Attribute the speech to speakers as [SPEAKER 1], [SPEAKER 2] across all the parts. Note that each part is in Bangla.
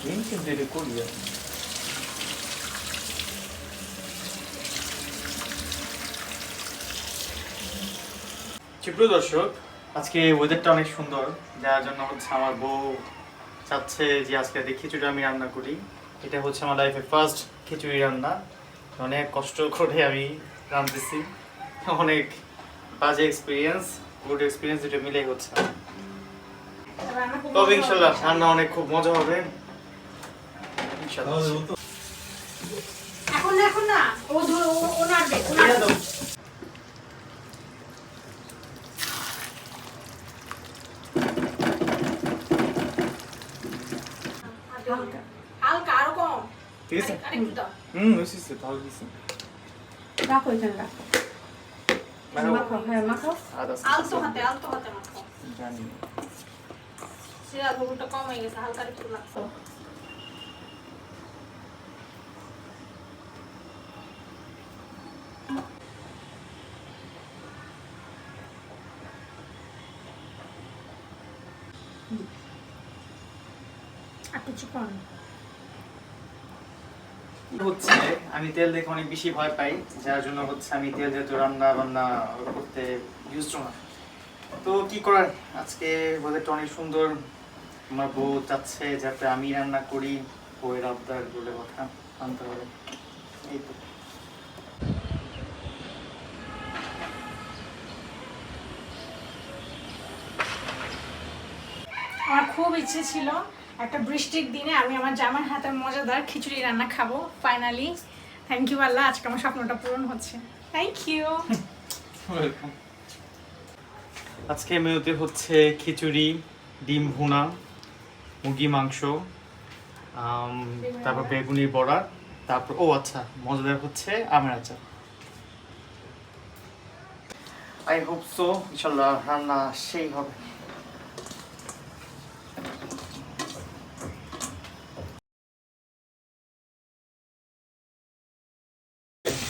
[SPEAKER 1] কিন্তু এটা করি সুপ্রিয় দর্শক, আজকে ওয়েদারটা অনেক সুন্দর, যার জন্য হচ্ছে আমার বউ চাচ্ছে যে আজকে খিচুড়ি আমি রান্না করি। এটা হচ্ছে আমার লাইফে ফার্স্ট খিচুড়ি রান্না। অনেক কষ্ট করে আমি রাঁধতেছি, অনেক বাজে এক্সপিরিয়েন্স, গুড এক্সপিরিয়েন্স, দুটো মিলেই হচ্ছে। তবে ইনশাল্লাহ রান্না অনেক খুব মজা হবে ইনশাল্লাহ।
[SPEAKER 2] এখন না ও নাড়বে হালকা আরো কম,
[SPEAKER 1] ঠিক আছে?
[SPEAKER 2] আরেকটু দাও।
[SPEAKER 1] বুঝছি, ভালো দিছি।
[SPEAKER 2] রাখো এখানে রাখো, মাখো, হ্যাঁ মাখো, আলতো হাতে মাখো।
[SPEAKER 1] জানি
[SPEAKER 2] সেটা গরুটা কম হয়ে গেছে, হালকা একটু লাগতো। একটু চিকন
[SPEAKER 1] হচ্ছে আমি তেল দেখে অনেক বেশি ভয় পাই, যার জন্য হচ্ছে আমি তেল যেহেতু রান্না বান্না করতে ইউজ না। তো কি করার, আজকে ওয়েদারটা অনেক সুন্দর, আমার বউ চাচ্ছে যাতে আমি রান্না করি, বউয়ের আবদার বলে কথা আনতে হবে, এই তো।
[SPEAKER 2] আমার খুব ইচ্ছে ছিল একটা বৃষ্টির দিনে আমি আমার জামার হাতে মজাদার খিচুড়ি রান্না খাবো। ফাইনালি থ্যাংক ইউ আল্লাহ, আজকে আমার স্বপ্নটা পূরণ হচ্ছে। Thank you.
[SPEAKER 1] আজকে মেনুতে হচ্ছে খিচুড়ি, ডিম ভুনা, মুরগি মাংস, তারপর বেগুনি বড়া, তারপর আচ্ছা মজাদার হচ্ছে আমের আচার। আই হোপ সো ইনশাল্লাহ রান্না সেই হবে।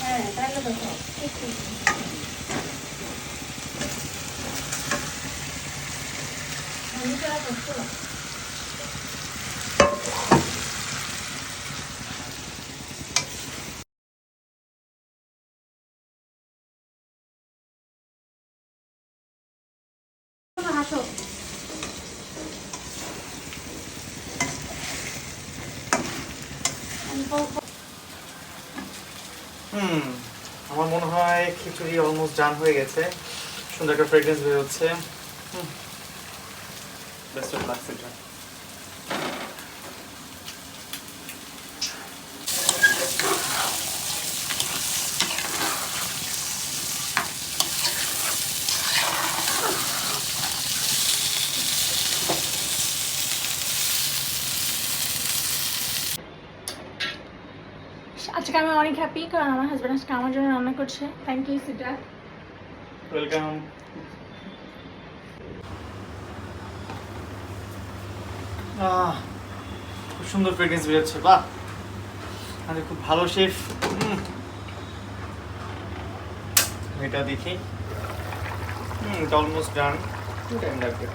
[SPEAKER 2] হ্যাঁ তাহলে দেখো হাসো।
[SPEAKER 1] আমার মনে হয় খিচুড়ি অলমোস্ট ডান হয়ে গেছে, সুন্দর একটা ফ্রেগরেন্স বের হচ্ছে। বেস্ট অফ লাক সেটা।
[SPEAKER 2] আজকে আমি অনেক হ্যাপি, কারণ আমার হাজব্যান্ড আজকে আমার জন্য রান্না করছে। থ্যাংক ইউ সিটা।
[SPEAKER 1] ওয়েলকাম। খুব সুন্দর ফ্রেগরেন্স বের হচ্ছে, বাহ, আমি খুব ভালো শেফ। এটা দেখি, এটা অলমোস্ট ডান, টাইম লাগবে।